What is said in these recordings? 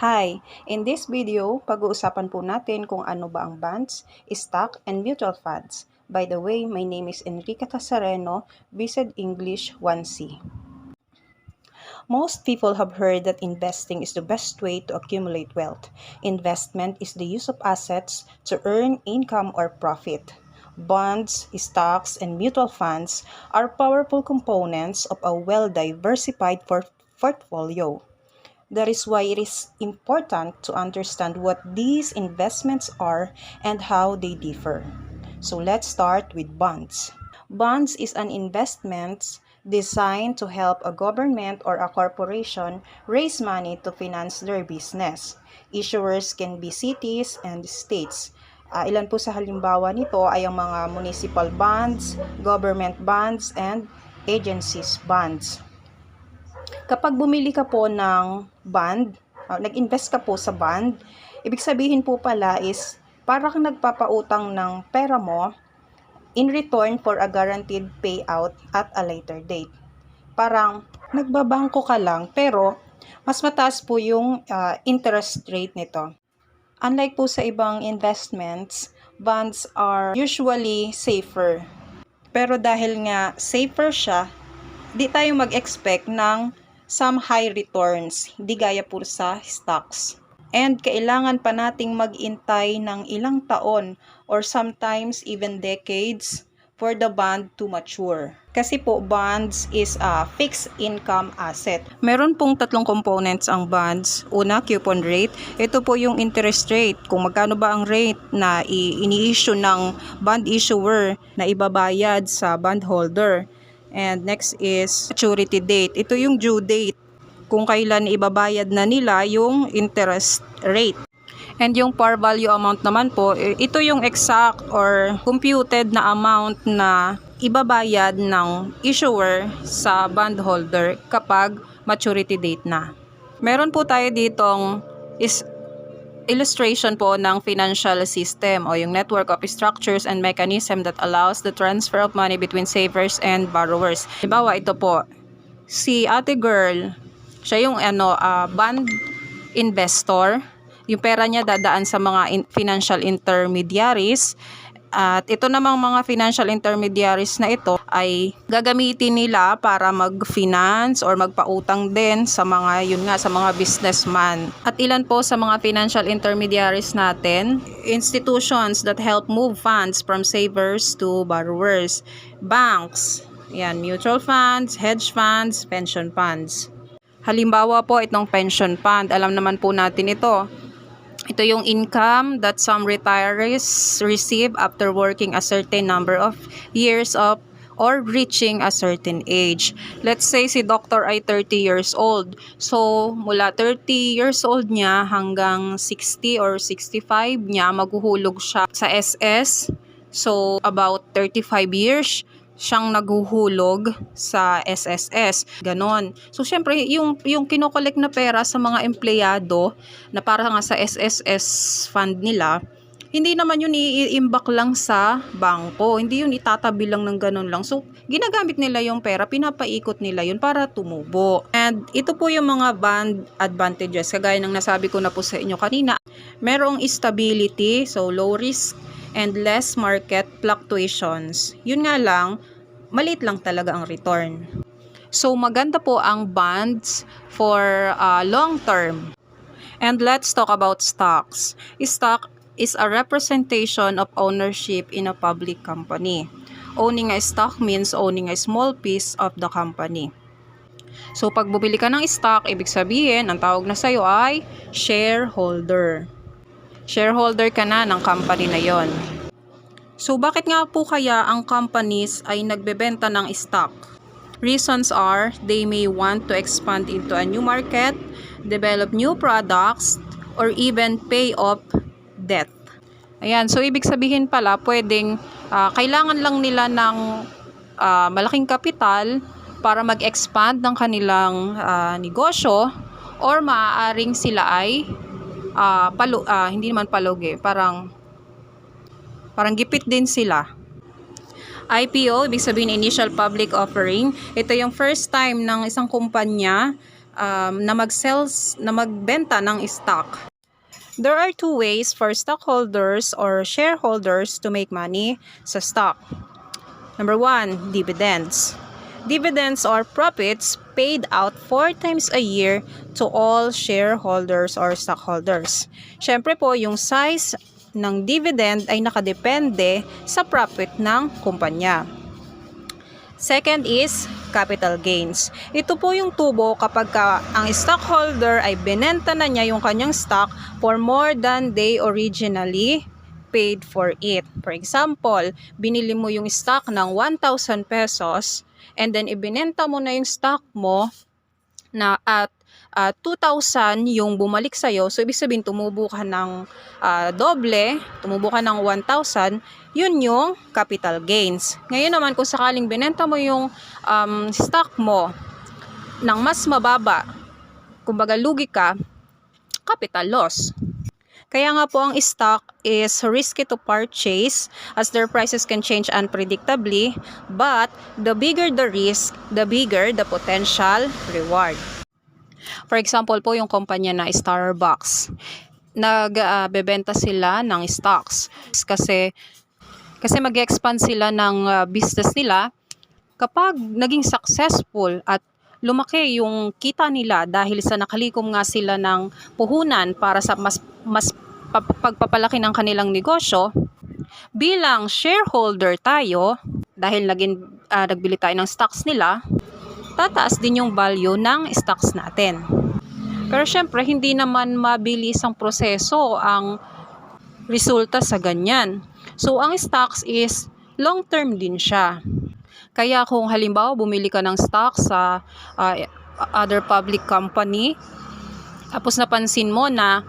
Hi! In this video, pag-uusapan po natin kung ano ba ang bonds, stock, and mutual funds. By the way, my name is Enrica Tasareno, BSED English 1C. Most people have heard that investing is the best way to accumulate wealth. Investment is the use of assets to earn income or profit. Bonds, stocks, and mutual funds are powerful components of a well-diversified portfolio. That is why it is important to understand what these investments are and how they differ. So let's start with bonds. Bonds is an investment designed to help a government or a corporation raise money to finance their business. Issuers can be cities and states. Ilan po sa halimbawa nito ay ang mga municipal bonds, government bonds, and agencies bonds. Kapag bumili ka po ng bond, nag-invest ka po sa bond, ibig sabihin po pala is para kang nagpapautang ng pera mo in return for a guaranteed payout at a later date. Parang nagbabangko ka lang pero mas mataas po yung interest rate nito. Unlike po sa ibang investments, bonds are usually safer. Pero dahil nga safer siya, di tayo mag-expect ng some high returns, hindi gaya po sa stocks. And kailangan pa nating mag-intay ng ilang taon or sometimes even decades for the bond to mature. Kasi po bonds is a fixed income asset. Meron pong tatlong components ang bonds. Una, coupon rate. Ito po yung interest rate. Kung magkano ba ang rate na ini-issue ng bond issuer na ibabayad sa bondholder. And next is maturity date. Ito yung due date. Kung kailan ibabayad na nila yung interest rate. And yung par value amount naman po, ito yung exact or computed na amount na ibabayad ng issuer sa bondholder kapag maturity date na. Meron po tayo ditong illustration po ng financial system o yung network of structures and mechanism that allows the transfer of money between savers and borrowers. Halimbawa, ito po, si ate girl, siya yung bond investor. Yung pera niya dadaan sa mga financial intermediaries. At ito namang mga financial intermediaries na ito ay gagamitin nila para mag-finance or magpautang din sa mga sa mga businessman. At ilan po sa mga financial intermediaries natin, institutions that help move funds from savers to borrowers. Banks, mutual funds, hedge funds, pension funds. Halimbawa po itong pension fund, alam naman po natin ito. Ito yung income that some retirees receive after working a certain number of years or reaching a certain age. Let's say si doctor ay 30 years old. So, mula 30 years old niya hanggang 60 or 65 niya, maghuhulog siya sa SS. So, about 35 years siyang naghuhulog sa SSS. Ganon. So, syempre, yung kinokolek na pera sa mga empleyado na para nga sa SSS fund nila, hindi naman yun iimbak lang sa bangko. Hindi yun itatabi lang ng ganon lang. So, ginagamit nila yung pera, pinapaikot nila yun para tumubo. And ito po yung mga bond advantages. Kagaya ng nasabi ko na po sa inyo kanina, merong stability, so low risk, and less market fluctuations. Yun nga lang, maliit lang talaga ang return. So, maganda po ang bonds for long term. And let's talk about stocks. Stock is a representation of ownership in a public company. Owning a stock means owning a small piece of the company. So, pag bumili ka ng stock, ibig sabihin, ang tawag na sa'yo ay shareholder. Shareholder ka na ng company na yon. So, bakit nga po kaya ang companies ay nagbebenta ng stock? Reasons are, they may want to expand into a new market, develop new products, or even pay off debt. Ayan, so ibig sabihin pala, pwedeng kailangan lang nila ng malaking kapital para mag-expand ng kanilang negosyo, or maaaring sila ay hindi naman palugi, parang gipit din sila. IPO, ibig sabihin initial public offering. Ito yung first time ng isang kumpanya na magbenta ng stock. There are two ways for stockholders or shareholders to make money sa stock. Number 1, dividends. Dividends are profits paid out 4 times a year to all shareholders or stockholders. Siyempre po, yung size ng dividend ay nakadepende sa profit ng kumpanya. Second is capital gains. Ito po yung tubo kapag ang stockholder ay binenta na niya yung kanyang stock for more than they originally paid for it. For example, binili mo yung stock ng 1,000 pesos and then ibinenta mo na yung stock mo na at 2,000 yung bumalik sa'yo. So, ibig sabihin, tumubo ka ng doble, tumubo ka ng 1,000, yun yung capital gains. Ngayon naman, kung sakaling binenta mo yung stock mo ng mas mababa, kumbaga lugi ka, capital loss. Kaya nga po ang stock is risky to purchase as their prices can change unpredictably, but the bigger the risk, the bigger the potential reward. For example po, yung kumpanya na Starbucks, nagbebenta sila ng stocks kasi mag-expand sila ng business nila kapag naging successful at lumaki yung kita nila dahil sa nakalikom nga sila ng puhunan para sa mas pagpapalaki ng kanilang negosyo. Bilang shareholder tayo, dahil nagbili tayo ng stocks nila, tataas din yung value ng stocks natin. Pero syempre, hindi naman mabilis ang proseso ang resulta sa ganyan. So, ang stocks is long-term din siya. Kaya kung halimbawa bumili ka ng stock sa other public company, tapos napansin mo na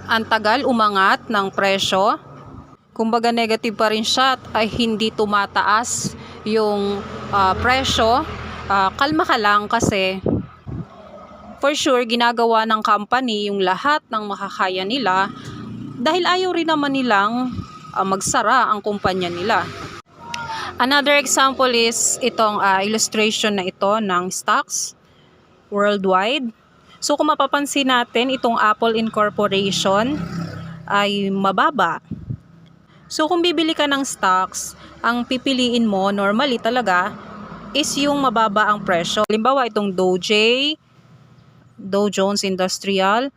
ang tagal umangat ng presyo, kumbaga negative pa rin siya at hindi tumataas yung presyo, kalma ka lang kasi for sure ginagawa ng company yung lahat ng makakaya nila dahil ayaw rin naman nilang magsara ang kumpanya nila. Another example is itong illustration na ito ng stocks worldwide. So kung mapapansin natin, itong Apple Incorporation ay mababa. So kung bibili ka ng stocks, ang pipiliin mo normally talaga is yung mababa ang presyo. Halimbawa itong Dow Jones Industrial,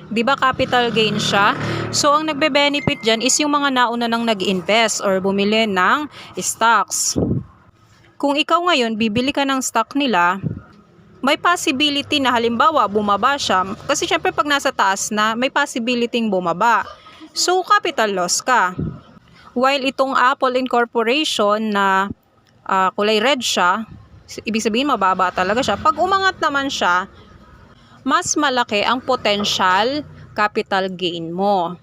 di ba capital gain siya? So ang nagbe-benefit dyan is yung mga nauna nang nag-invest or bumili ng stocks. Kung ikaw ngayon bibili ka ng stock nila, may possibility na halimbawa bumaba siya. Kasi syempre pag nasa taas na, may possibility bumaba. So capital loss ka. While itong Apple Incorporation na kulay red siya, ibig sabihin mababa talaga siya. Pag umangat naman siya, mas malaki ang potential capital gain mo.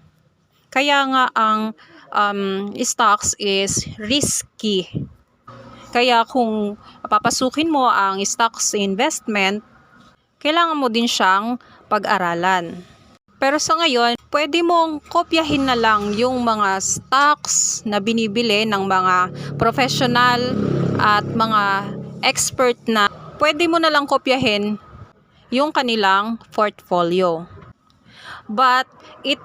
Kaya nga ang stocks is risky. Kaya kung papasukin mo ang stocks investment, kailangan mo din siyang pag-aralan. Pero sa ngayon, pwede mong kopyahin na lang yung mga stocks na binibili ng mga professional at mga expert na pwede mo na lang kopyahin yung kanilang portfolio. But it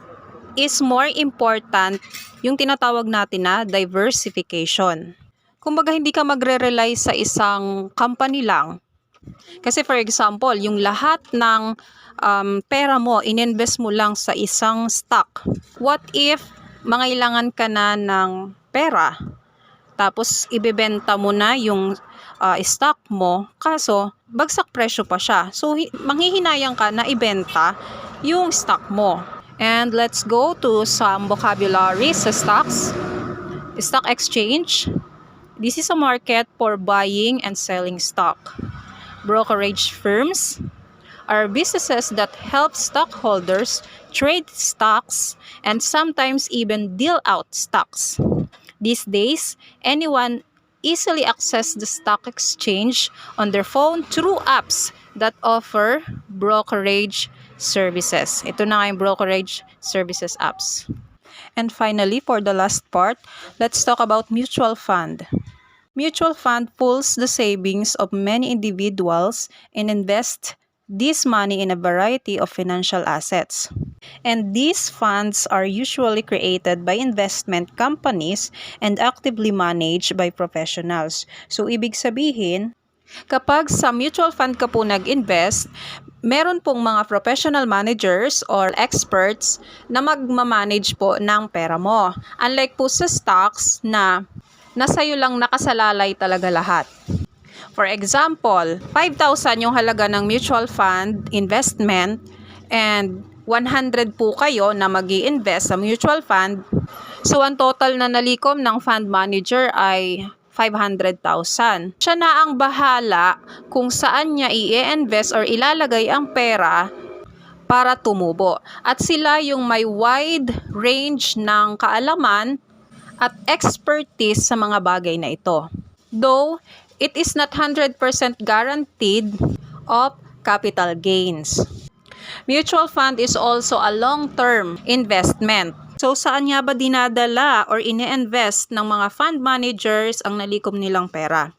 is more important yung tinatawag natin na diversification. Kumbaga hindi ka magre-rely sa isang company lang. Kasi for example, yung lahat ng pera mo, ininvest mo lang sa isang stock. What if mangailangan ka na ng pera? Tapos ibebenta mo na yung stock mo, kaso bagsak presyo pa siya. So manghihinayang ka na ibenta yung stock mo. And let's go to some vocabulary sa stocks. Stock exchange. This is a market for buying and selling stock. Brokerage firms are businesses that help stockholders trade stocks and sometimes even deal out stocks. These days, anyone easily access the stock exchange on their phone through apps that offer brokerage services. Ito na nga yung brokerage services apps. And finally, for the last part, let's talk about mutual fund. Mutual fund pools the savings of many individuals and invest this money in a variety of financial assets. And these funds are usually created by investment companies and actively managed by professionals. So, ibig sabihin, kapag sa mutual fund ka po nag-invest, meron pong mga professional managers or experts na magmamanage po ng pera mo. Unlike po sa stocks na nasa'yo lang nakasalalay talaga lahat. For example, 5,000 yung halaga ng mutual fund investment and 100 po kayo na mag-i-invest sa mutual fund. So, ang total na nalikom ng fund manager ay 500,000. Siya na ang bahala kung saan niya i-invest or ilalagay ang pera para tumubo. At sila yung may wide range ng kaalaman at expertise sa mga bagay na ito. Though, it is not 100% guaranteed of capital gains. Mutual fund is also a long-term investment. So, saan nga ba dinadala or ini-invest ng mga fund managers ang nalikom nilang pera?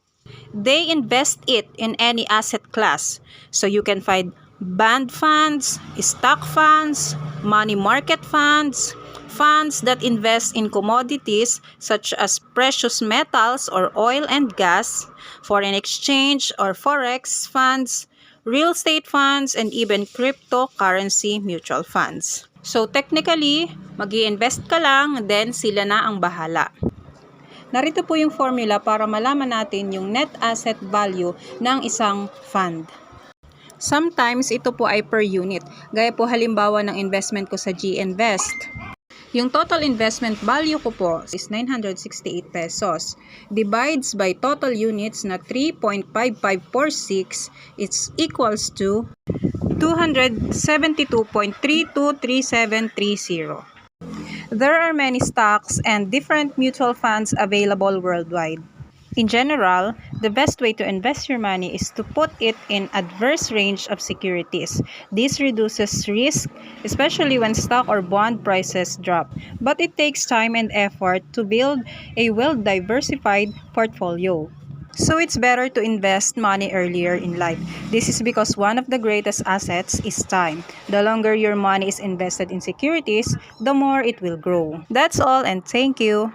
They invest it in any asset class. So, you can find bond funds, stock funds, money market funds, funds that invest in commodities such as precious metals or oil and gas, foreign exchange or forex funds, real estate funds, and even cryptocurrency mutual funds. So technically, mag-i-invest ka lang, then sila na ang bahala. Narito po yung formula para malaman natin yung net asset value ng isang fund. Sometimes ito po ay per unit. Gaya po halimbawa ng investment ko sa GInvest. Yung total investment value ko po is 968 pesos. Divides by total units na 3.5546, it's equals to 272.323730. There are many stocks and different mutual funds available worldwide. In general, the best way to invest your money is to put it in a diverse range of securities. This reduces risk, especially when stock or bond prices drop. But it takes time and effort to build a well-diversified portfolio. So it's better to invest money earlier in life. This is because one of the greatest assets is time. The longer your money is invested in securities, the more it will grow. That's all, and thank you.